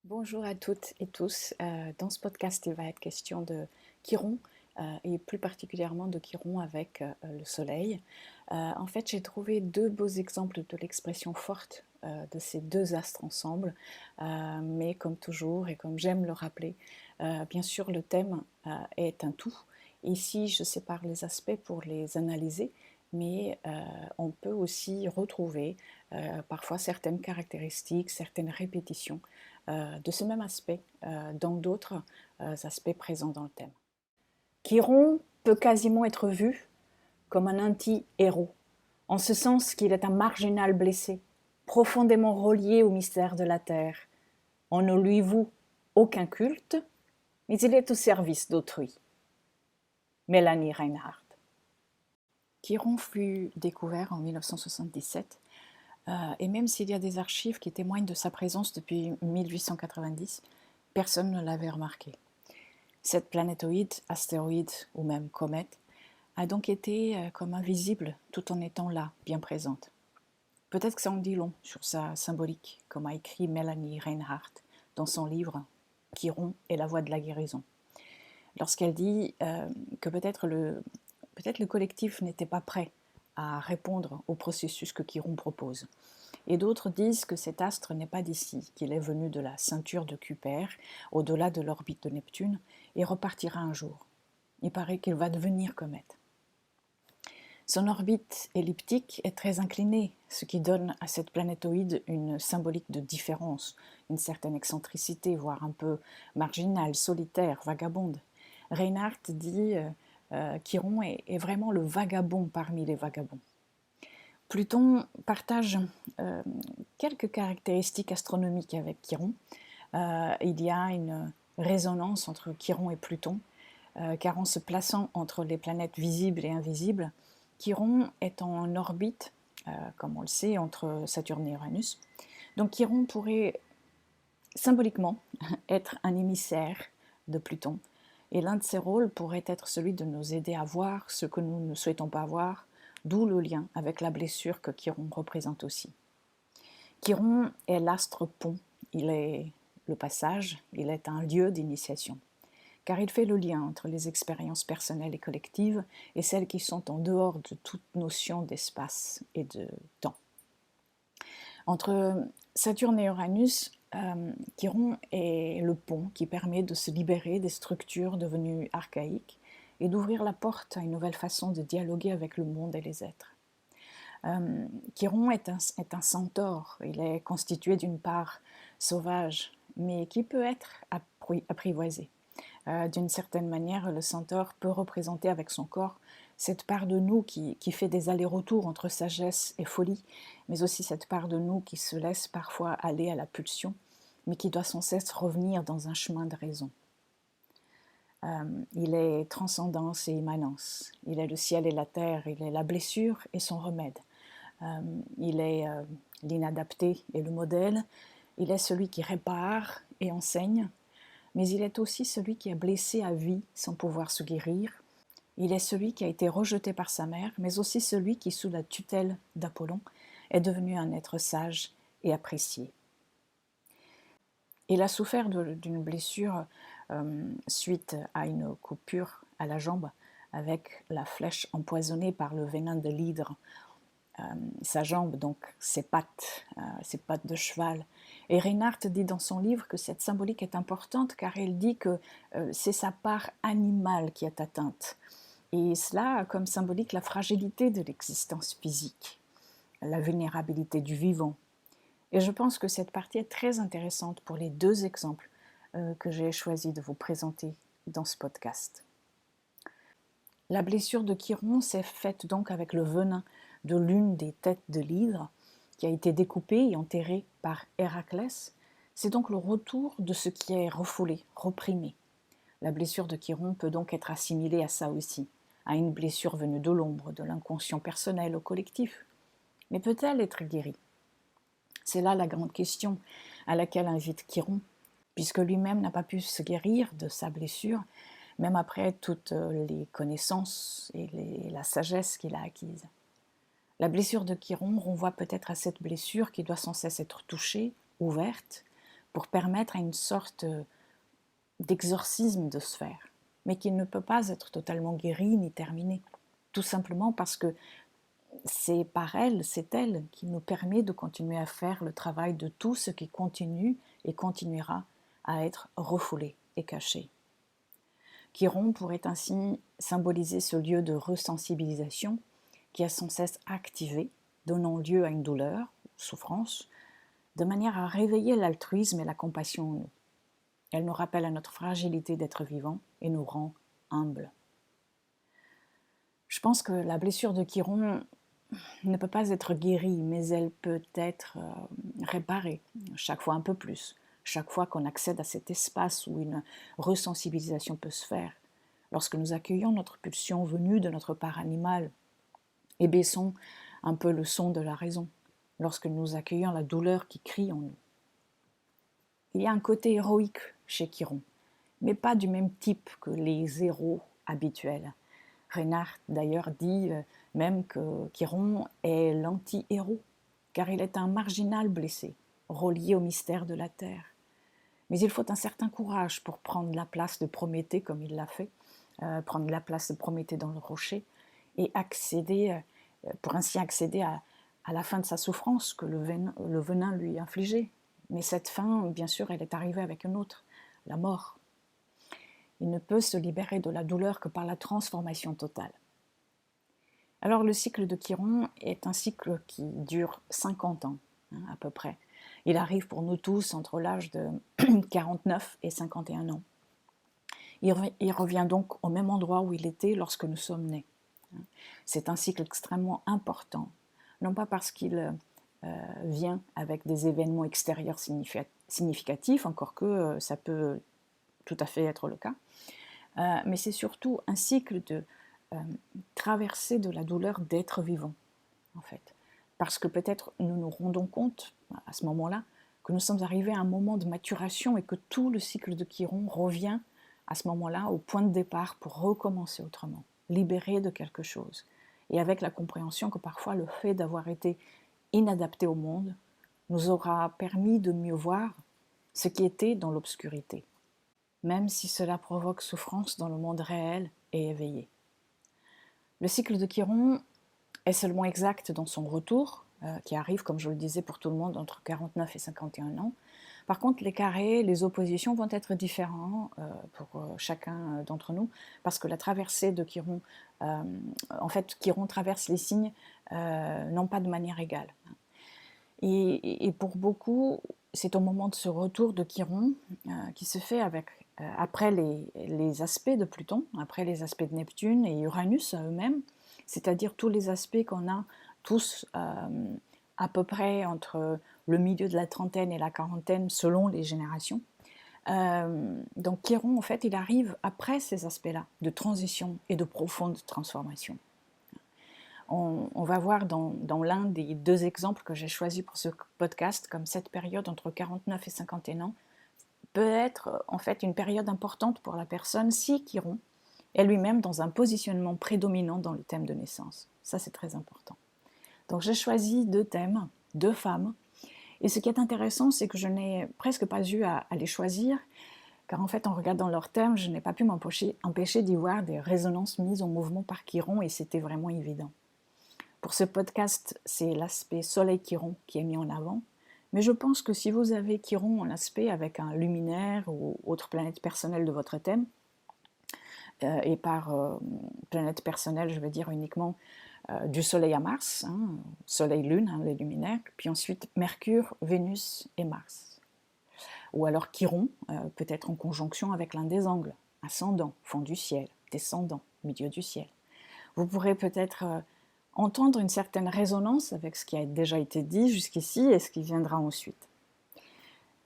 Bonjour à toutes et tous. Dans ce podcast, il va être question de Chiron et plus particulièrement de Chiron avec le soleil. En fait, j'ai trouvé deux beaux exemples de l'expression forte de ces deux astres ensemble, mais comme toujours et comme j'aime le rappeler, bien sûr, le thème est un tout. Ici, je sépare les aspects pour les analyser, mais on peut aussi retrouver parfois certaines caractéristiques, certaines répétitions de ce même aspect dans d'autres aspects présents dans le thème. Chiron peut quasiment être vu comme un anti-héros, en ce sens qu'il est un marginal blessé, profondément relié au mystère de la Terre. On ne lui voue aucun culte, mais il est au service d'autrui. Mélanie Reinhardt. Chiron fut découvert en 1977 et même s'il y a des archives qui témoignent de sa présence depuis 1890, personne ne l'avait remarqué. Cette planétoïde, astéroïde ou même comète a donc été comme invisible tout en étant là, bien présente. Peut-être que ça en dit long sur sa symbolique, comme a écrit Mélanie Reinhardt dans son livre Chiron et la voie de la guérison. Lorsqu'elle dit que peut-être le collectif n'était pas prêt à répondre au processus que Chiron propose. Et d'autres disent que cet astre n'est pas d'ici, qu'il est venu de la ceinture de Kuiper, au-delà de l'orbite de Neptune, et repartira un jour. Il paraît qu'il va devenir comète. Son orbite elliptique est très inclinée, ce qui donne à cette planétoïde une symbolique de différence, une certaine excentricité, voire un peu marginale, solitaire, vagabonde. Reinhardt dit Chiron est vraiment le vagabond parmi les vagabonds. Pluton partage quelques caractéristiques astronomiques avec Chiron. Il y a une résonance entre Chiron et Pluton, car en se plaçant entre les planètes visibles et invisibles, Chiron est en orbite, comme on le sait, entre Saturne et Uranus. Donc Chiron pourrait symboliquement être un émissaire de Pluton, et l'un de ses rôles pourrait être celui de nous aider à voir ce que nous ne souhaitons pas voir, d'où le lien avec la blessure que Chiron représente aussi. Chiron est l'astre pont, il est le passage, il est un lieu d'initiation, car il fait le lien entre les expériences personnelles et collectives et celles qui sont en dehors de toute notion d'espace et de temps. Entre Saturne et Uranus, Chiron est le pont qui permet de se libérer des structures devenues archaïques et d'ouvrir la porte à une nouvelle façon de dialoguer avec le monde et les êtres. Chiron est un centaure, il est constitué d'une part sauvage, mais qui peut être apprivoisée. D'une certaine manière, le centaure peut représenter avec son corps cette part de nous qui fait des allers-retours entre sagesse et folie, mais aussi cette part de nous qui se laisse parfois aller à la pulsion, mais qui doit sans cesse revenir dans un chemin de raison. Il est transcendance et immanence, il est le ciel et la terre, il est la blessure et son remède. Il est l'inadapté et le modèle, il est celui qui répare et enseigne, mais il est aussi celui qui est blessé à vie sans pouvoir se guérir. Il est celui qui a été rejeté par sa mère, mais aussi celui qui, sous la tutelle d'Apollon, est devenu un être sage et apprécié. Il a souffert d'une blessure suite à une coupure à la jambe avec la flèche empoisonnée par le venin de l'hydre. Sa jambe, donc ses pattes de cheval. Et Reinhardt dit dans son livre que cette symbolique est importante car elle dit que c'est sa part animale qui est atteinte. Et cela a comme symbolique la fragilité de l'existence physique, la vulnérabilité du vivant. Et je pense que cette partie est très intéressante pour les deux exemples que j'ai choisi de vous présenter dans ce podcast. La blessure de Chiron s'est faite donc avec le venin de l'une des têtes de l'hydre qui a été découpée et enterrée par Héraclès. C'est donc le retour de ce qui est refoulé, reprimé. La blessure de Chiron peut donc être assimilée à ça aussi, à une blessure venue de l'ombre, de l'inconscient personnel au collectif. Mais peut-elle être guérie? C'est là la grande question à laquelle invite Chiron, puisque lui-même n'a pas pu se guérir de sa blessure, même après toutes les connaissances et la sagesse qu'il a acquise. La blessure de Chiron renvoie peut-être à cette blessure qui doit sans cesse être touchée, ouverte, pour permettre à une sorte d'exorcisme de se faire, mais qui ne peut pas être totalement guéri ni terminé, tout simplement parce que c'est par elle, c'est elle qui nous permet de continuer à faire le travail de tout ce qui continue et continuera à être refoulé et caché. Chiron pourrait ainsi symboliser ce lieu de resensibilisation qui est sans cesse activé, donnant lieu à une douleur, souffrance, de manière à réveiller l'altruisme et la compassion en nous. Elle nous rappelle à notre fragilité d'être vivant et nous rend humbles. Je pense que la blessure de Chiron ne peut pas être guérie, mais elle peut être réparée, chaque fois un peu plus, chaque fois qu'on accède à cet espace où une resensibilisation peut se faire, lorsque nous accueillons notre pulsion venue de notre part animale et baissons un peu le son de la raison, lorsque nous accueillons la douleur qui crie en nous. Il y a un côté héroïque chez Chiron, mais pas du même type que les héros habituels. Reinhardt d'ailleurs dit même que Chiron est l'anti-héros, car il est un marginal blessé, relié au mystère de la terre. Mais il faut un certain courage pour prendre la place de Prométhée comme il l'a fait, prendre la place de Prométhée dans le rocher et accéder, pour ainsi accéder à la fin de sa souffrance que le venin lui infligeait. Mais cette fin, bien sûr, elle est arrivée avec une autre, la mort. Il ne peut se libérer de la douleur que par la transformation totale. Alors le cycle de Chiron est un cycle qui dure 50 ans, à peu près. Il arrive pour nous tous entre l'âge de 49 et 51 ans. Il revient donc au même endroit où il était lorsque nous sommes nés. C'est un cycle extrêmement important, non pas parce qu'il vient avec des événements extérieurs significatifs, encore que ça peut tout à fait être le cas, mais c'est surtout un cycle de traversée de la douleur d'être vivant, en fait. Parce que peut-être nous nous rendons compte, à ce moment-là, que nous sommes arrivés à un moment de maturation et que tout le cycle de Chiron revient à ce moment-là au point de départ pour recommencer autrement, libéré de quelque chose. Et avec la compréhension que parfois le fait d'avoir été inadapté au monde nous aura permis de mieux voir ce qui était dans l'obscurité, même si cela provoque souffrance dans le monde réel et éveillé. Le cycle de Chiron est seulement exact dans son retour, qui arrive, comme je le disais, pour tout le monde entre 49 et 51 ans. Par contre, les carrés, les oppositions vont être différents pour chacun d'entre nous, parce que la traversée de Chiron, en fait, Chiron traverse les signes non pas de manière égale. Et pour beaucoup, c'est au moment de ce retour de Chiron qui se fait après les aspects de Pluton, après les aspects de Neptune et Uranus eux-mêmes, c'est-à-dire tous les aspects qu'on a tous à peu près entre le milieu de la trentaine et la quarantaine selon les générations. Donc Chiron, en fait, il arrive après ces aspects-là de transition et de profonde transformation. On va voir dans l'un des deux exemples que j'ai choisis pour ce podcast, comme cette période entre 49 et 51 ans peut être en fait une période importante pour la personne si Chiron est lui-même dans un positionnement prédominant dans le thème de naissance. Ça, c'est très important. Donc j'ai choisi deux thèmes, deux femmes, et ce qui est intéressant, c'est que je n'ai presque pas eu à les choisir, car en fait, en regardant leurs thèmes, je n'ai pas pu m'empêcher d'y voir des résonances mises en mouvement par Chiron, et c'était vraiment évident. Pour ce podcast, c'est l'aspect Soleil-Chiron qui est mis en avant, mais je pense que si vous avez Chiron en aspect avec un luminaire ou autre planète personnelle de votre thème, et par planète personnelle, je veux dire uniquement du Soleil à Mars, Soleil-Lune, les luminaires, puis ensuite Mercure, Vénus et Mars. Ou alors Chiron peut être en conjonction avec l'un des angles, ascendant, fond du ciel, descendant, milieu du ciel. Vous pourrez peut-être entendre une certaine résonance avec ce qui a déjà été dit jusqu'ici et ce qui viendra ensuite.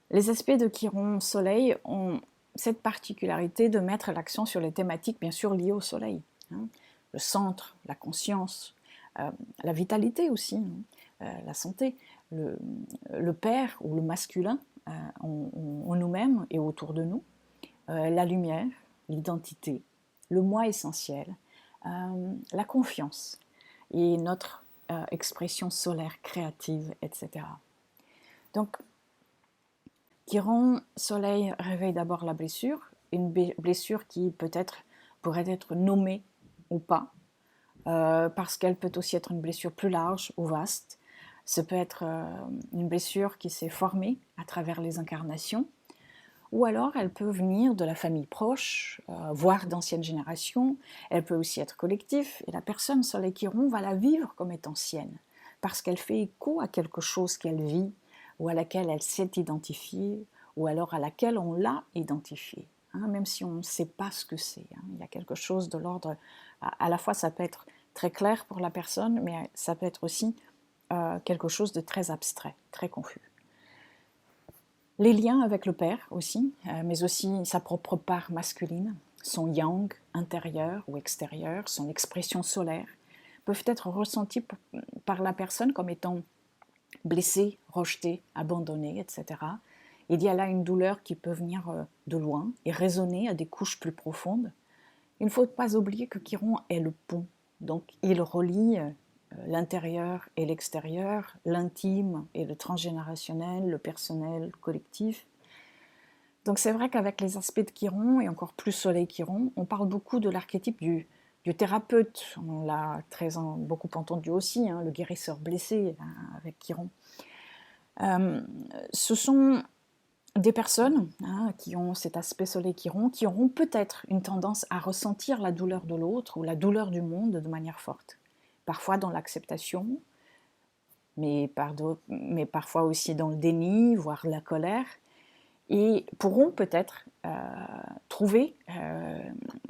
Les aspects de Chiron Soleil ont cette particularité de mettre l'accent sur les thématiques bien sûr liées au Soleil. Le centre, la conscience, la vitalité aussi, la santé, le père ou le masculin en nous-mêmes et autour de nous, la lumière, l'identité, le moi essentiel, la confiance et notre expression solaire créative, etc. Donc, Chiron, soleil, réveille d'abord la blessure, une blessure qui peut-être pourrait être nommée ou pas, parce qu'elle peut aussi être une blessure plus large ou vaste. Ce peut être une blessure qui s'est formée à travers les incarnations, ou alors elle peut venir de la famille proche, voire d'anciennes générations. Elle peut aussi être collective, et la personne soleil Chiron va la vivre comme étant sienne, parce qu'elle fait écho à quelque chose qu'elle vit, ou à laquelle elle s'est identifiée, ou alors à laquelle on l'a identifiée. Même si on ne sait pas ce que c'est. Il y a quelque chose de l'ordre, à la fois ça peut être très clair pour la personne, mais ça peut être aussi quelque chose de très abstrait, très confus. Les liens avec le père aussi, mais aussi sa propre part masculine, son yang intérieur ou extérieur, son expression solaire, peuvent être ressentis par la personne comme étant blessée, rejetée, abandonnée, etc. Il y a là une douleur qui peut venir de loin et résonner à des couches plus profondes. Il ne faut pas oublier que Chiron est le pont, donc il relie l'intérieur et l'extérieur, l'intime et le transgénérationnel, le personnel, le collectif. Donc c'est vrai qu'avec les aspects de Chiron, et encore plus Soleil Chiron, on parle beaucoup de l'archétype du thérapeute. On l'a beaucoup entendu aussi, le guérisseur blessé avec Chiron. Ce sont des personnes qui ont cet aspect Soleil Chiron, qui auront peut-être une tendance à ressentir la douleur de l'autre ou la douleur du monde de manière forte. Parfois dans l'acceptation, mais parfois aussi dans le déni, voire la colère, et pourront peut-être trouver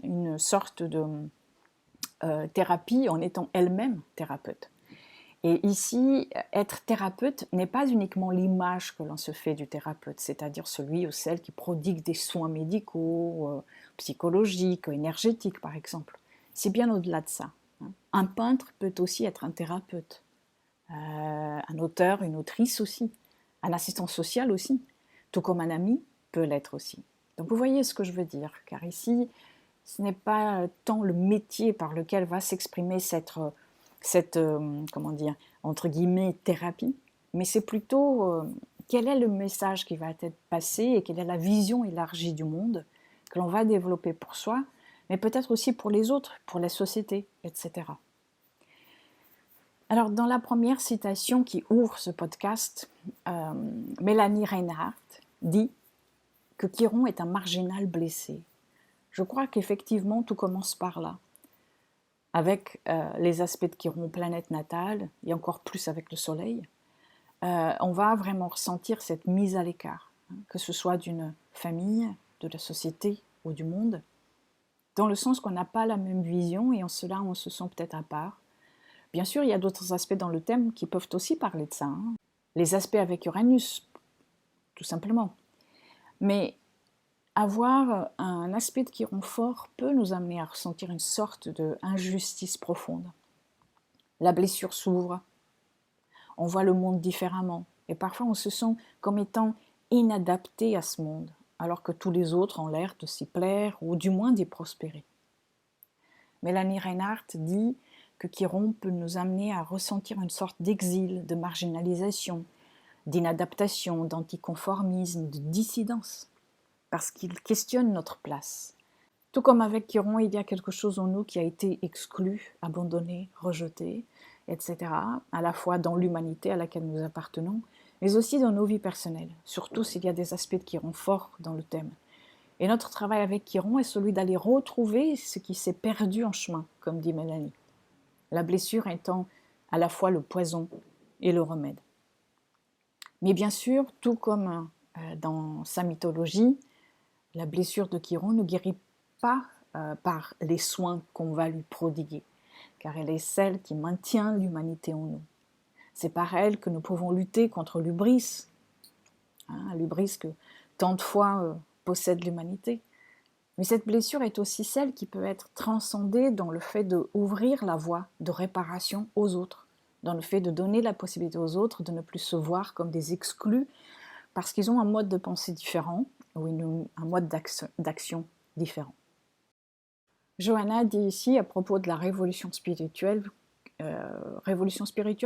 une sorte de thérapie en étant elles-mêmes thérapeutes. Et ici, être thérapeute n'est pas uniquement l'image que l'on se fait du thérapeute, c'est-à-dire celui ou celle qui prodigue des soins médicaux, psychologiques, énergétiques par exemple. C'est bien au-delà de ça. Un peintre peut aussi être un thérapeute, un auteur, une autrice aussi, un assistant social aussi, tout comme un ami peut l'être aussi. Donc vous voyez ce que je veux dire, car ici, ce n'est pas tant le métier par lequel va s'exprimer cette comment dire, entre guillemets, thérapie, mais c'est plutôt quel est le message qui va être passé et quelle est la vision élargie du monde que l'on va développer pour soi, mais peut-être aussi pour les autres, pour la société, etc. Alors, dans la première citation qui ouvre ce podcast, Mélanie Reinhardt dit que Chiron est un marginal blessé. Je crois qu'effectivement, tout commence par là, avec les aspects de Chiron planète natale, et encore plus avec le Soleil. On va vraiment ressentir cette mise à l'écart, que ce soit d'une famille, de la société ou du monde, dans le sens qu'on n'a pas la même vision et en cela on se sent peut-être à part. Bien sûr, il y a d'autres aspects dans le thème qui peuvent aussi parler de ça. Les aspects avec Uranus, tout simplement. Mais avoir un aspect de Chiron fort peut nous amener à ressentir une sorte d'injustice profonde. La blessure s'ouvre, on voit le monde différemment, et parfois on se sent comme étant inadapté à ce monde, alors que tous les autres ont l'air de s'y plaire ou du moins d'y prospérer. Mélanie Reinhardt dit que Chiron peut nous amener à ressentir une sorte d'exil, de marginalisation, d'inadaptation, d'anticonformisme, de dissidence, parce qu'il questionne notre place. Tout comme avec Chiron, il y a quelque chose en nous qui a été exclu, abandonné, rejeté, etc., à la fois dans l'humanité à laquelle nous appartenons, mais aussi dans nos vies personnelles, surtout s'il y a des aspects de Chiron forts dans le thème. Et notre travail avec Chiron est celui d'aller retrouver ce qui s'est perdu en chemin, comme dit Mélanie. La blessure étant à la fois le poison et le remède. Mais bien sûr, tout comme dans sa mythologie, la blessure de Chiron ne guérit pas par les soins qu'on va lui prodiguer, car elle est celle qui maintient l'humanité en nous. C'est par elle que nous pouvons lutter contre l'hubris, l'hubris que tant de fois possède l'humanité. Mais cette blessure est aussi celle qui peut être transcendée dans le fait d'ouvrir la voie de réparation aux autres, dans le fait de donner la possibilité aux autres de ne plus se voir comme des exclus parce qu'ils ont un mode de pensée différent ou un mode d'action différent. Johanna dit ici à propos de la révolution spirituelle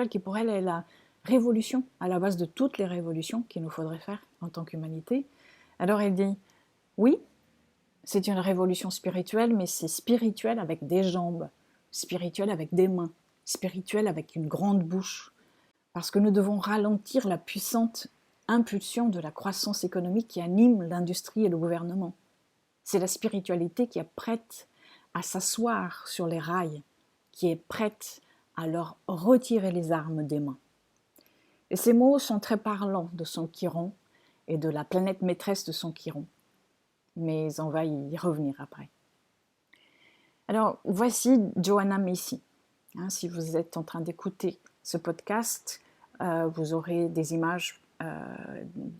qui pour elle est la révolution à la base de toutes les révolutions qu'il nous faudrait faire en tant qu'humanité. Alors elle dit, oui, c'est une révolution spirituelle, mais c'est spirituel avec des jambes, spirituel avec des mains, spirituel avec une grande bouche, parce que nous devons ralentir la puissante impulsion de la croissance économique qui anime l'industrie et le gouvernement. C'est la spiritualité qui est prête à s'asseoir sur les rails, qui est prête à leur retirer les armes des mains. Et ces mots sont très parlants de son Chiron et de la planète maîtresse de son Chiron. Mais on va y revenir après. Alors, voici Joanna Macy. Si vous êtes en train d'écouter ce podcast, vous aurez des images,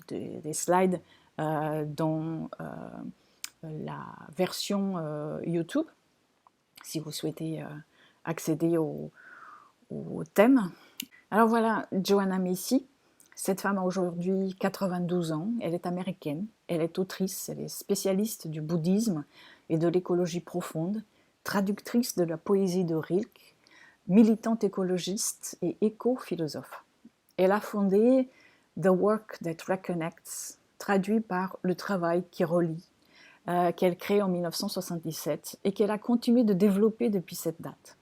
des slides dans la version YouTube, si vous souhaitez accéder au thème. Alors voilà, Joanna Macy. Cette femme a aujourd'hui 92 ans, elle est américaine, elle est autrice, elle est spécialiste du bouddhisme et de l'écologie profonde, traductrice de la poésie de Rilke, militante écologiste et éco-philosophe. Elle a fondé The Work That Reconnects, traduit par Le travail qui relie, qu'elle crée en 1977 et qu'elle a continué de développer depuis cette date.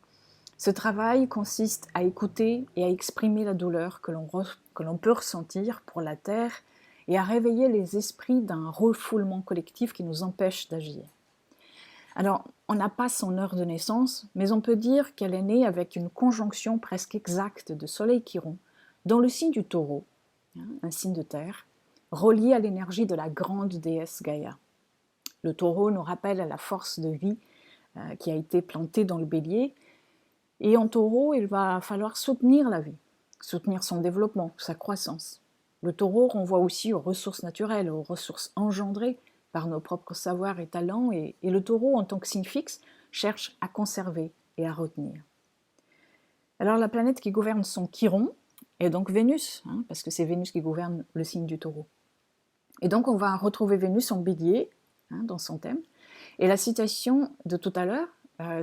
Ce travail consiste à écouter et à exprimer la douleur que l'on peut ressentir pour la Terre et à réveiller les esprits d'un refoulement collectif qui nous empêche d'agir. Alors, on n'a pas son heure de naissance, mais on peut dire qu'elle est née avec une conjonction presque exacte de Soleil-Chiron dans le signe du Taureau, un signe de terre, relié à l'énergie de la grande déesse Gaïa. Le Taureau nous rappelle à la force de vie qui a été plantée dans le Bélier. Et en Taureau, il va falloir soutenir la vie, soutenir son développement, sa croissance. Le Taureau renvoie aussi aux ressources naturelles, aux ressources engendrées par nos propres savoirs et talents, et le Taureau, en tant que signe fixe, cherche à conserver et à retenir. Alors la planète qui gouverne son Chiron est donc Vénus, parce que c'est Vénus qui gouverne le signe du Taureau. Et donc on va retrouver Vénus en Bélier, dans son thème, et la citation de tout à l'heure,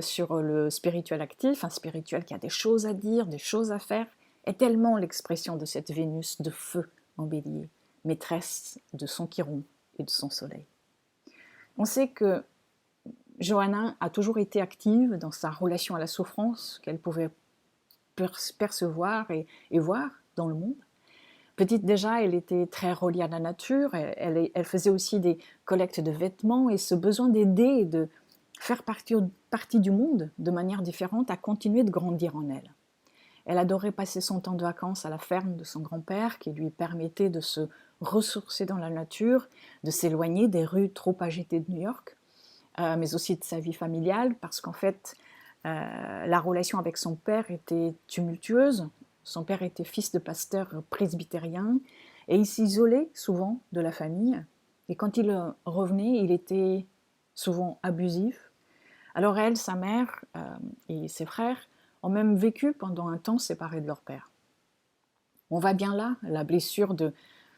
sur le spirituel actif, un spirituel qui a des choses à dire, des choses à faire, est tellement l'expression de cette Vénus de feu en Bélier, maîtresse de son Chiron et de son Soleil. On sait que Joanna a toujours été active dans sa relation à la souffrance qu'elle pouvait percevoir et voir dans le monde. Petite déjà, elle était très reliée à la nature, elle faisait aussi des collectes de vêtements, et ce besoin d'aider et de faire partie du monde de manière différente a continué de grandir en elle. Elle adorait passer son temps de vacances à la ferme de son grand-père qui lui permettait de se ressourcer dans la nature, de s'éloigner des rues trop agitées de New York, mais aussi de sa vie familiale, parce qu'en fait, la relation avec son père était tumultueuse. Son père était fils de pasteur presbytérien et il s'isolait souvent de la famille. Et quand il revenait, il était souvent abusif. Alors elle, sa mère et ses frères ont même vécu pendant un temps séparés de leur père. On voit bien là la blessure de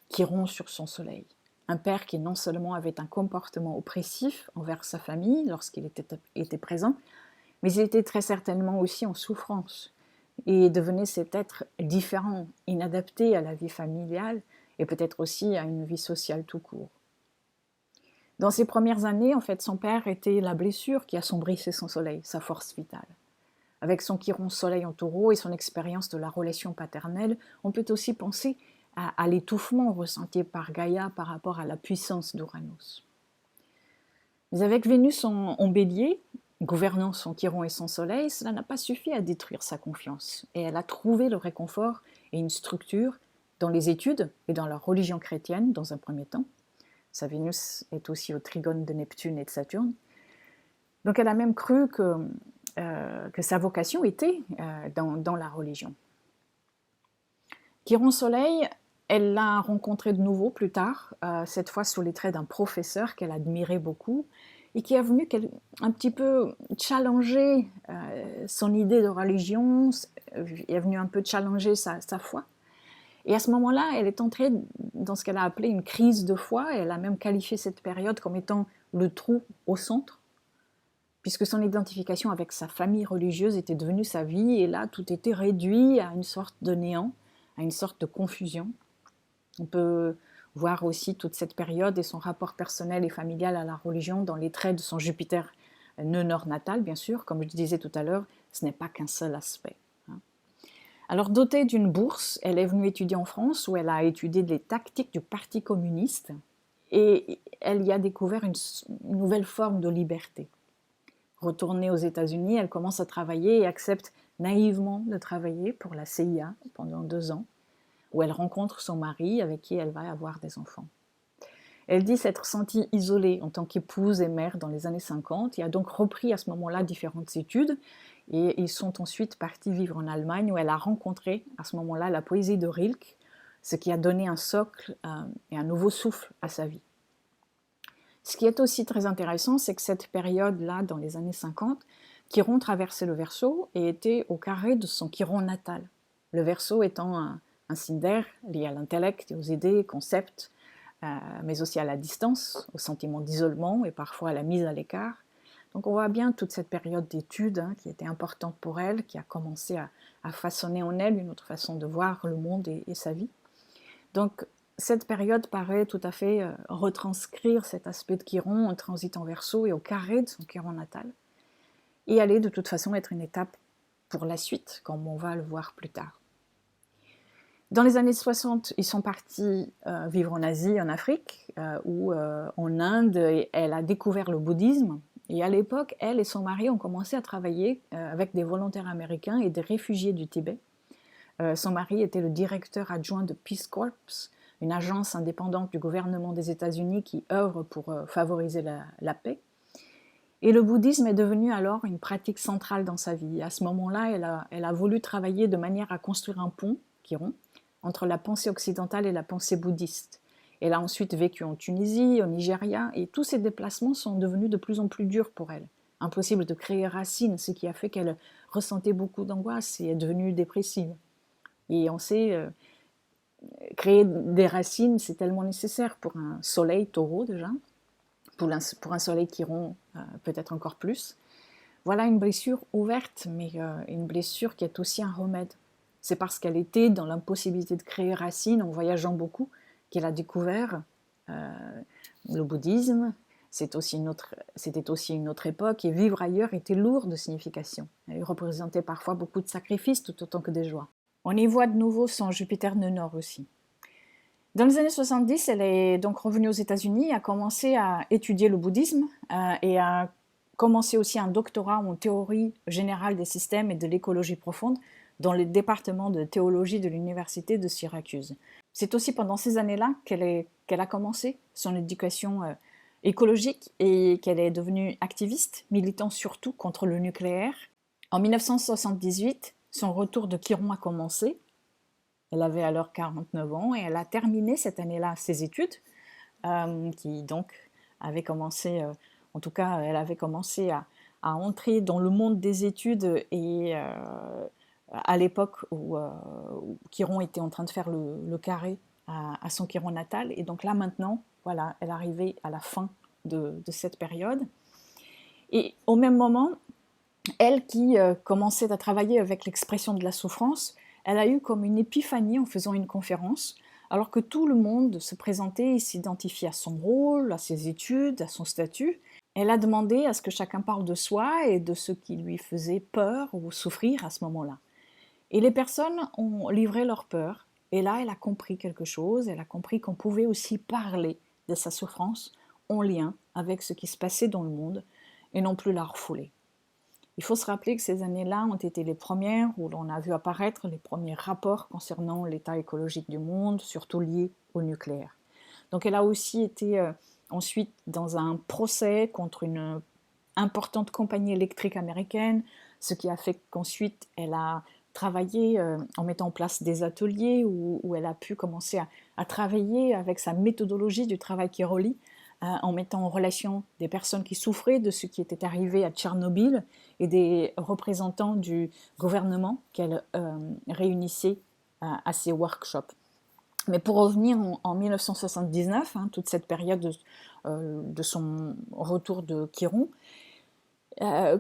Chiron sur son soleil. Un père qui non seulement avait un comportement oppressif envers sa famille lorsqu'il était présent, mais il était très certainement aussi en souffrance et devenait cet être différent, inadapté à la vie familiale et peut-être aussi à une vie sociale tout court. Dans ses premières années, en fait, son père était la blessure qui assombrissait son soleil, sa force vitale. Avec son Chiron soleil en Taureau et son expérience de la relation paternelle, on peut aussi penser à l'étouffement ressenti par Gaïa par rapport à la puissance d'Uranus. Mais avec Vénus en Bélier, gouvernant son Chiron et son Soleil, cela n'a pas suffi à détruire sa confiance. Et elle a trouvé le réconfort et une structure dans les études et dans la religion chrétienne dans un premier temps. Sa Vénus est aussi au trigone de Neptune et de Saturne. Donc elle a même cru que sa vocation était dans la religion. Chiron Soleil, elle l'a rencontré de nouveau plus tard, cette fois sous les traits d'un professeur qu'elle admirait beaucoup et qui est venu un petit peu challenger son idée de religion, est venu un peu challenger sa foi. Et à ce moment-là, elle est entrée dans ce qu'elle a appelé une crise de foi, et elle a même qualifié cette période comme étant le trou au centre, puisque son identification avec sa famille religieuse était devenue sa vie, et là, tout était réduit à une sorte de néant, à une sorte de confusion. On peut voir aussi toute cette période et son rapport personnel et familial à la religion dans les traits de son Jupiter nœud nord natal, bien sûr. Comme je disais tout à l'heure, ce n'est pas qu'un seul aspect. Alors, dotée d'une bourse, elle est venue étudier en France, où elle a étudié les tactiques du Parti communiste, et elle y a découvert une nouvelle forme de liberté. Retournée aux États-Unis, elle commence à travailler et accepte naïvement de travailler pour la CIA pendant 2 ans, où elle rencontre son mari avec qui elle va avoir des enfants. Elle dit s'être sentie isolée en tant qu'épouse et mère dans les années 50 et a donc repris à ce moment-là différentes études, et ils sont ensuite partis vivre en Allemagne, où elle a rencontré à ce moment-là la poésie de Rilke, ce qui a donné un socle et un nouveau souffle à sa vie. Ce qui est aussi très intéressant, c'est que cette période-là, dans les années 50, Chiron traversait le Verseau et était au carré de son Chiron natal. Le Verseau étant un signe d'air lié à l'intellect et aux idées, concepts, mais aussi à la distance, au sentiment d'isolement et parfois à la mise à l'écart. Donc on voit bien toute cette période d'études qui était importante pour elle, qui a commencé à façonner en elle une autre façon de voir le monde et sa vie. Donc cette période paraît tout à fait retranscrire cet aspect de Chiron en transit en Verseau et au carré de son Chiron natal, et allait de toute façon être une étape pour la suite, comme on va le voir plus tard. Dans les années 60, ils sont partis vivre en Asie, en Afrique, ou en Inde, et elle a découvert le bouddhisme. Et à l'époque, elle et son mari ont commencé à travailler avec des volontaires américains et des réfugiés du Tibet. Son mari était le directeur adjoint de Peace Corps, une agence indépendante du gouvernement des États-Unis qui œuvre pour favoriser la paix. Et le bouddhisme est devenu alors une pratique centrale dans sa vie. À ce moment-là, elle a voulu travailler de manière à construire un pont, Chiron, entre la pensée occidentale et la pensée bouddhiste. Elle a ensuite vécu en Tunisie, au Nigeria, et tous ces déplacements sont devenus de plus en plus durs pour elle. Impossible de créer racines, ce qui a fait qu'elle ressentait beaucoup d'angoisse et est devenue dépressive. Et on sait, créer des racines, c'est tellement nécessaire pour un soleil taureau déjà, pour un soleil Chiron peut-être encore plus. Voilà une blessure ouverte, mais une blessure qui est aussi un remède. C'est parce qu'elle était dans l'impossibilité de créer racine en voyageant beaucoup qu'elle a découvert le bouddhisme. C'était aussi une autre époque, et vivre ailleurs était lourd de signification. Elle représentait parfois beaucoup de sacrifices tout autant que des joies. On y voit de nouveau son Jupiter nœud nord aussi. Dans les années 70, elle est donc revenue aux États-Unis, a commencé à étudier le bouddhisme et a commencé aussi un doctorat en théorie générale des systèmes et de l'écologie profonde dans le département de théologie de l'université de Syracuse. C'est aussi pendant ces années-là qu'elle a commencé son éducation écologique et qu'elle est devenue activiste, militant surtout contre le nucléaire. En 1978, son retour de Chiron a commencé. Elle avait alors 49 ans et elle a terminé cette année-là ses études, qui donc avaient commencé, en tout cas, elle avait commencé à entrer dans le monde des études, et à l'époque où Chiron était en train de faire le carré à son Chiron natal. Et donc là maintenant, voilà, elle arrivait à la fin de cette période. Et au même moment, elle qui commençait à travailler avec l'expression de la souffrance, elle a eu comme une épiphanie en faisant une conférence, alors que tout le monde se présentait et s'identifiait à son rôle, à ses études, à son statut. Elle a demandé à ce que chacun parle de soi et de ce qui lui faisait peur ou souffrir à ce moment-là. Et les personnes ont livré leur peur, et là elle a compris quelque chose, elle a compris qu'on pouvait aussi parler de sa souffrance en lien avec ce qui se passait dans le monde, et non plus la refouler. Il faut se rappeler que ces années-là ont été les premières où l'on a vu apparaître les premiers rapports concernant l'état écologique du monde, surtout liés au nucléaire. Donc elle a aussi été ensuite dans un procès contre une importante compagnie électrique américaine, ce qui a fait qu'ensuite elle a travaillé en mettant en place des ateliers où elle a pu commencer à travailler avec sa méthodologie du travail qui relie, en mettant en relation des personnes qui souffraient de ce qui était arrivé à Tchernobyl et des représentants du gouvernement qu'elle réunissait à ces workshops. Mais pour revenir en 1979, toute cette période de son retour de Chiron,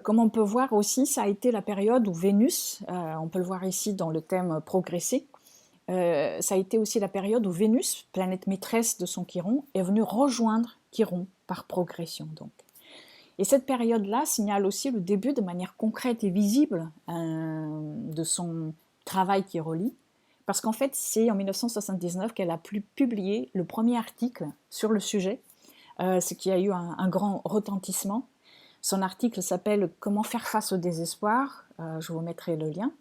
comme on peut voir aussi, ça a été la période où Vénus, on peut le voir ici dans le thème progresser, ça a été aussi la période où Vénus, planète maîtresse de son Chiron, est venue rejoindre Chiron par progression donc. Et cette période-là signale aussi le début de manière concrète et visible de son travail chiroli, parce qu'en fait c'est en 1979 qu'elle a pu publier le premier article sur le sujet, ce qui a eu un grand retentissement. Son article s'appelle « Comment faire face au désespoir », je vous mettrai le lien,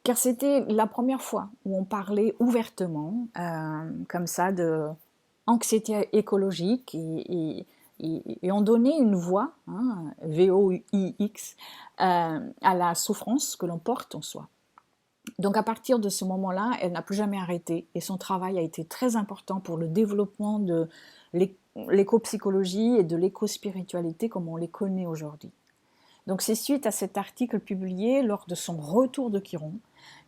car c'était la première fois où on parlait ouvertement, comme ça, de anxiété écologique et on donnait une voix, hein, VOIX, à la souffrance que l'on porte en soi. Donc à partir de ce moment-là, elle n'a plus jamais arrêté et son travail a été très important pour le développement de l'éco-psychologie et de l'éco-spiritualité comme on les connaît aujourd'hui. Donc c'est suite à cet article publié lors de son retour de Chiron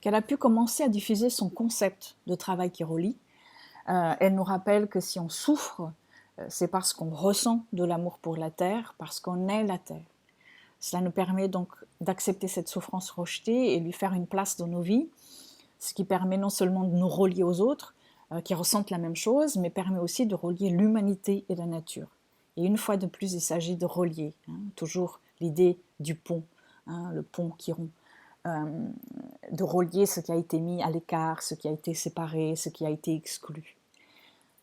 qu'elle a pu commencer à diffuser son concept de travail chiroli. Elle nous rappelle que si on souffre, c'est parce qu'on ressent de l'amour pour la Terre, parce qu'on est la Terre. Cela nous permet donc d'accepter cette souffrance rejetée et lui faire une place dans nos vies, ce qui permet non seulement de nous relier aux autres, qui ressentent la même chose, mais permet aussi de relier l'humanité et la nature. Et une fois de plus, il s'agit de relier, toujours l'idée du pont, le pont Chiron, de relier ce qui a été mis à l'écart, ce qui a été séparé, ce qui a été exclu.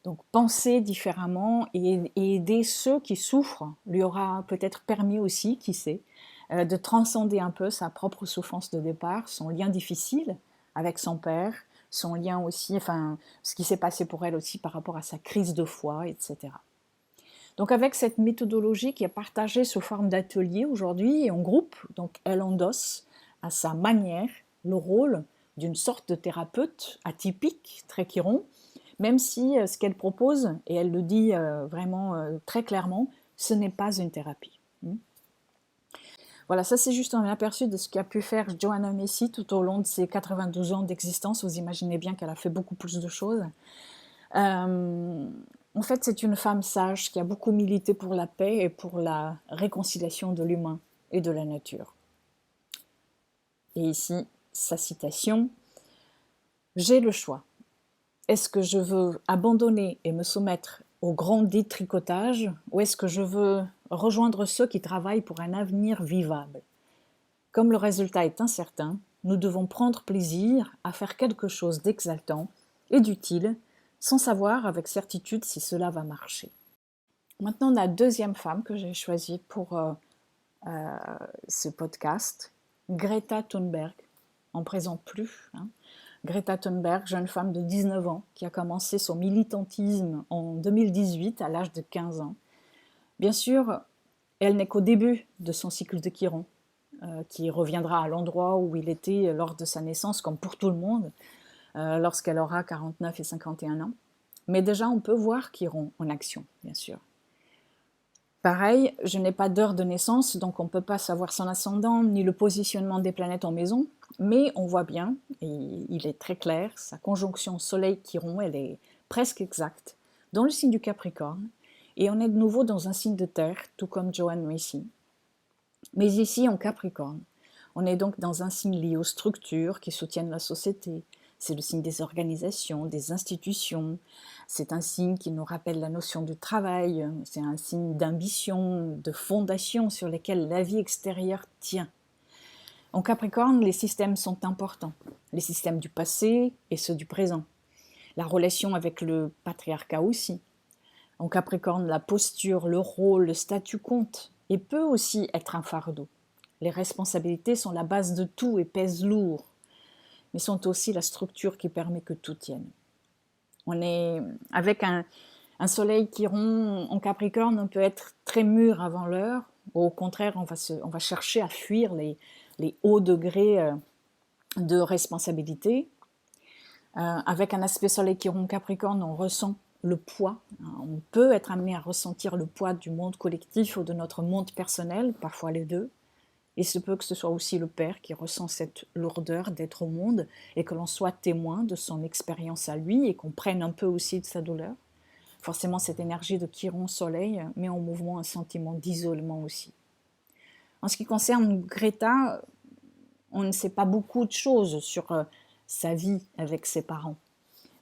Donc penser différemment et aider ceux qui souffrent lui aura peut-être permis aussi, qui sait, de transcender un peu sa propre souffrance de départ, son lien difficile avec son père, son lien aussi, enfin, ce qui s'est passé pour elle aussi par rapport à sa crise de foi, etc. Donc avec cette méthodologie qui est partagée sous forme d'atelier aujourd'hui et en groupe, donc elle endosse à sa manière le rôle d'une sorte de thérapeute atypique, très Chiron, même si ce qu'elle propose, et elle le dit vraiment très clairement, ce n'est pas une thérapie. Voilà, ça c'est juste un aperçu de ce qu'a pu faire Joanna Macy tout au long de ses 92 ans d'existence. Vous imaginez bien qu'elle a fait beaucoup plus de choses. En fait, c'est une femme sage qui a beaucoup milité pour la paix et pour la réconciliation de l'humain et de la nature. Et ici, sa citation, « J'ai le choix. Est-ce que je veux abandonner et me soumettre au grand détricotage ou est-ce que je veux rejoindre ceux qui travaillent pour un avenir vivable ? Comme le résultat est incertain, nous devons prendre plaisir à faire quelque chose d'exaltant et d'utile sans savoir avec certitude si cela va marcher. » Maintenant, la deuxième femme que j'ai choisie pour ce podcast, Greta Thunberg, on ne présente plus, Greta Thunberg, jeune femme de 19 ans, qui a commencé son militantisme en 2018 à l'âge de 15 ans. Bien sûr, elle n'est qu'au début de son cycle de Chiron, qui reviendra à l'endroit où il était lors de sa naissance, comme pour tout le monde, lorsqu'elle aura 49 et 51 ans. Mais déjà, on peut voir Chiron en action, bien sûr. Pareil, je n'ai pas d'heure de naissance, donc on ne peut pas savoir son ascendant, ni le positionnement des planètes en maison, mais on voit bien, et il est très clair, sa conjonction Soleil-Chiron, elle est presque exacte, dans le signe du Capricorne, et on est de nouveau dans un signe de terre, tout comme Joanna Macy. Mais ici, en Capricorne, on est donc dans un signe lié aux structures qui soutiennent la société. C'est le signe des organisations, des institutions. C'est un signe qui nous rappelle la notion du travail. C'est un signe d'ambition, de fondation sur lesquelles la vie extérieure tient. En Capricorne, les systèmes sont importants. Les systèmes du passé et ceux du présent. La relation avec le patriarcat aussi. En Capricorne, la posture, le rôle, le statut comptent et peut aussi être un fardeau. Les responsabilités sont la base de tout et pèsent lourd, mais sont aussi la structure qui permet que tout tienne. On est avec un soleil Chiron en Capricorne, on peut être très mûr avant l'heure, ou au contraire, on va chercher à fuir les hauts degrés de responsabilité. Avec un aspect soleil Chiron Capricorne, on ressent le poids. On peut être amené à ressentir le poids du monde collectif ou de notre monde personnel, parfois les deux. Il se peut que ce soit aussi le père qui ressent cette lourdeur d'être au monde et que l'on soit témoin de son expérience à lui et qu'on prenne un peu aussi de sa douleur. Forcément, cette énergie de Chiron-Soleil met en mouvement un sentiment d'isolement aussi. En ce qui concerne Greta, on ne sait pas beaucoup de choses sur sa vie avec ses parents.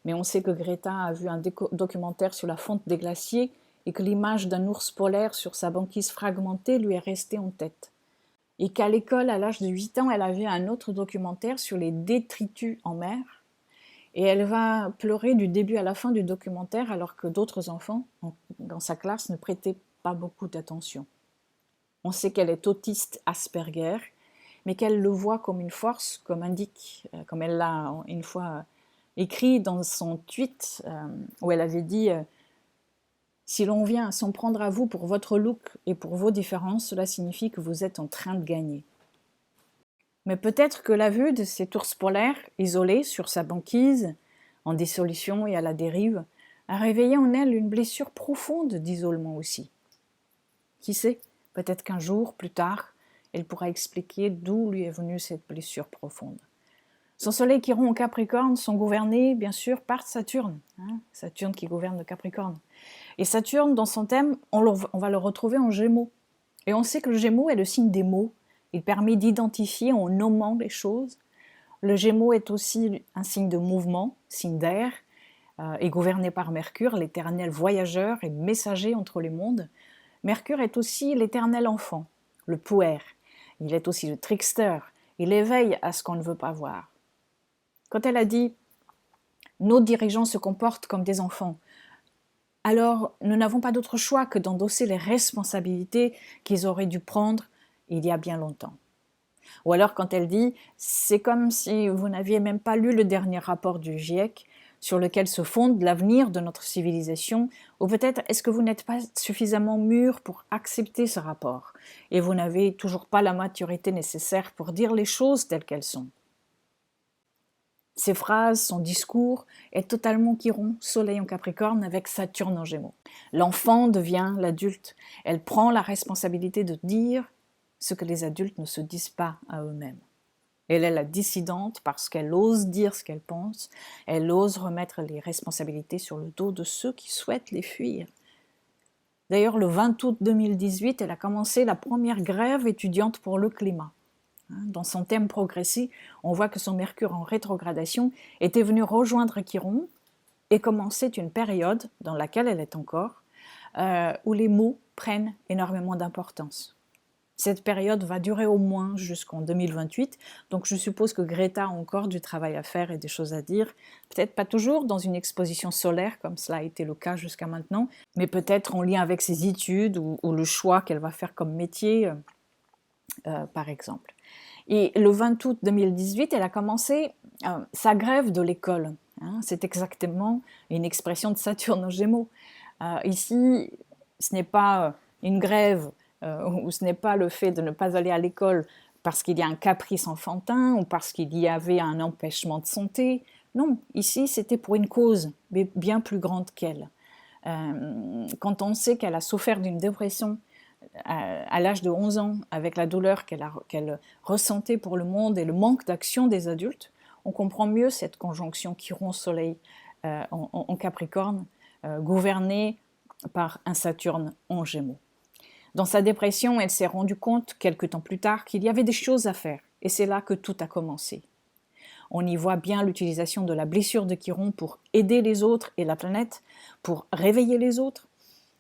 Mais on sait que Greta a vu un documentaire sur la fonte des glaciers et que l'image d'un ours polaire sur sa banquise fragmentée lui est restée en tête. Et qu'à l'école, à l'âge de 8 ans, elle a vu un autre documentaire sur les détritus en mer. Et elle va pleurer du début à la fin du documentaire alors que d'autres enfants dans sa classe ne prêtaient pas beaucoup d'attention. On sait qu'elle est autiste Asperger, mais qu'elle le voit comme une force, comme elle l'a une fois écrit dans son tweet où elle avait dit si l'on vient s'en prendre à vous pour votre look et pour vos différences, cela signifie que vous êtes en train de gagner. Mais peut-être que la vue de cet ours polaire, isolé sur sa banquise, en dissolution et à la dérive, a réveillé en elle une blessure profonde d'isolement aussi. Qui sait, peut-être qu'un jour, plus tard, elle pourra expliquer d'où lui est venue cette blessure profonde. Son soleil Chiron en Capricorne sont gouvernés, bien sûr, par Saturne. Saturne qui gouverne le Capricorne. Et Saturne, dans son thème, on va le retrouver en Gémeaux. Et on sait que le Gémeaux est le signe des mots. Il permet d'identifier en nommant les choses. Le Gémeaux est aussi un signe de mouvement, signe d'air, et gouverné par Mercure, l'éternel voyageur et messager entre les mondes. Mercure est aussi l'éternel enfant, le puer. Il est aussi le trickster. Il éveille à ce qu'on ne veut pas voir. Quand elle a dit « Nos dirigeants se comportent comme des enfants », alors nous n'avons pas d'autre choix que d'endosser les responsabilités qu'ils auraient dû prendre il y a bien longtemps. Ou alors quand elle dit « C'est comme si vous n'aviez même pas lu le dernier rapport du GIEC sur lequel se fonde l'avenir de notre civilisation, ou peut-être est-ce que vous n'êtes pas suffisamment mûr pour accepter ce rapport et vous n'avez toujours pas la maturité nécessaire pour dire les choses telles qu'elles sont ». Ses phrases, son discours est totalement Chiron, Soleil en Capricorne avec Saturne en Gémeaux. L'enfant devient l'adulte. Elle prend la responsabilité de dire ce que les adultes ne se disent pas à eux-mêmes. Elle est la dissidente parce qu'elle ose dire ce qu'elle pense, elle ose remettre les responsabilités sur le dos de ceux qui souhaitent les fuir. D'ailleurs, le 20 août 2018, elle a commencé la première grève étudiante pour le climat. Dans son thème progressé, on voit que son Mercure en rétrogradation était venu rejoindre Chiron et commençait une période dans laquelle elle est encore, où les mots prennent énormément d'importance. Cette période va durer au moins jusqu'en 2028, donc je suppose que Greta a encore du travail à faire et des choses à dire, peut-être pas toujours dans une exposition solaire comme cela a été le cas jusqu'à maintenant, mais peut-être en lien avec ses études ou le choix qu'elle va faire comme métier, par exemple. Et le 20 août 2018, elle a commencé sa grève de l'école. C'est exactement une expression de Saturne en Gémeaux. Ici, ce n'est pas une grève ou ce n'est pas le fait de ne pas aller à l'école parce qu'il y a un caprice enfantin ou parce qu'il y avait un empêchement de santé. Non, ici, c'était pour une cause bien plus grande qu'elle. Quand on sait qu'elle a souffert d'une dépression à l'âge de 11 ans, avec la douleur qu'elle ressentait pour le monde et le manque d'action des adultes, on comprend mieux cette conjonction Chiron-Soleil en Capricorne, gouvernée par un Saturne en Gémeaux. Dans sa dépression, elle s'est rendue compte, quelque temps plus tard, qu'il y avait des choses à faire, et c'est là que tout a commencé. On y voit bien l'utilisation de la blessure de Chiron pour aider les autres et la planète, pour réveiller les autres.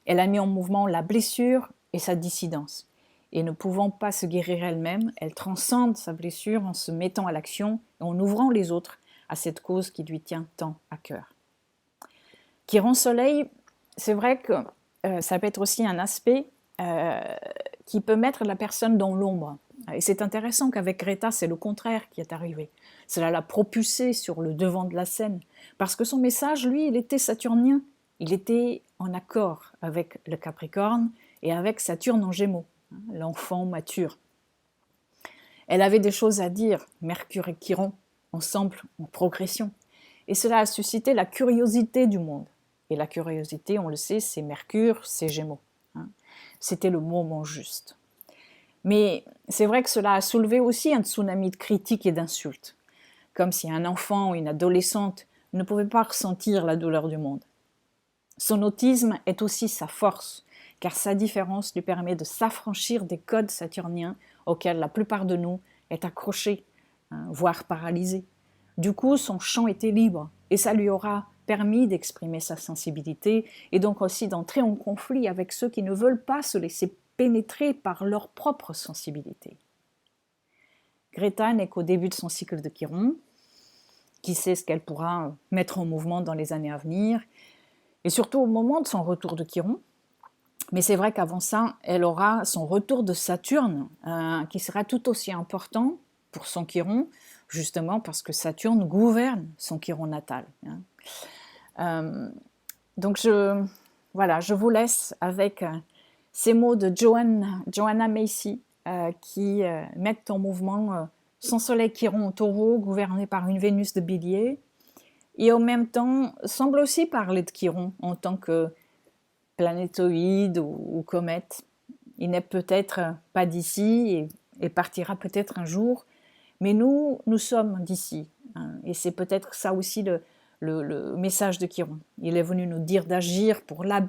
Elle a mis en mouvement la blessure et sa dissidence. Et ne pouvant pas se guérir elle-même, elle transcende sa blessure en se mettant à l'action et en ouvrant les autres à cette cause qui lui tient tant à cœur. Chiron Soleil, c'est vrai que ça peut être aussi un aspect qui peut mettre la personne dans l'ombre. Et c'est intéressant qu'avec Greta, c'est le contraire qui est arrivé. Cela l'a propulsée sur le devant de la scène, parce que son message, lui, il était saturnien. Il était en accord avec le Capricorne et avec Saturne en Gémeaux, l'enfant mature. Elle avait des choses à dire, Mercure et Chiron, ensemble, en progression. Et cela a suscité la curiosité du monde. Et la curiosité, on le sait, c'est Mercure, c'est Gémeaux. C'était le moment juste. Mais c'est vrai que cela a soulevé aussi un tsunami de critiques et d'insultes, comme si un enfant ou une adolescente ne pouvait pas ressentir la douleur du monde. Son autisme est aussi sa force, car sa différence lui permet de s'affranchir des codes saturniens auxquels la plupart de nous est accrochés, voire paralysés. Du coup, son champ était libre et ça lui aura permis d'exprimer sa sensibilité et donc aussi d'entrer en conflit avec ceux qui ne veulent pas se laisser pénétrer par leur propre sensibilité. Greta n'est qu'au début de son cycle de Chiron. Qui sait ce qu'elle pourra mettre en mouvement dans les années à venir, et surtout au moment de son retour de Chiron. Mais c'est vrai qu'avant ça, elle aura son retour de Saturne, qui sera tout aussi important pour son Chiron, justement parce que Saturne gouverne son Chiron natal. Donc je vous laisse avec ces mots de Joanna Macy, qui mettent en mouvement son soleil Chiron au Taureau, gouverné par une Vénus de Bélier, et en même temps semble aussi parler de Chiron en tant que planétoïde ou comète. Il n'est peut-être pas d'ici et partira peut-être un jour, mais nous sommes d'ici. Et c'est peut-être ça aussi le message de Chiron. Il est venu nous dire d'agir pour la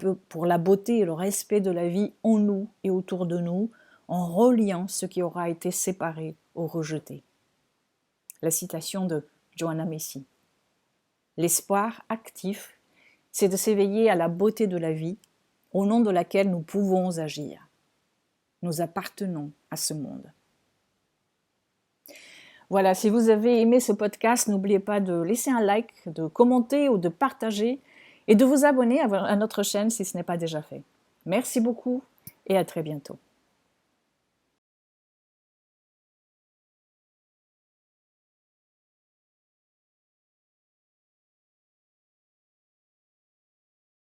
beauté et le respect de la vie en nous et autour de nous, en reliant ce qui aura été séparé ou rejeté. La citation de Joanna Macy. L'espoir actif, c'est de s'éveiller à la beauté de la vie, au nom de laquelle nous pouvons agir. Nous appartenons à ce monde. Voilà, si vous avez aimé ce podcast, n'oubliez pas de laisser un like, de commenter ou de partager et de vous abonner à notre chaîne si ce n'est pas déjà fait. Merci beaucoup et à très bientôt.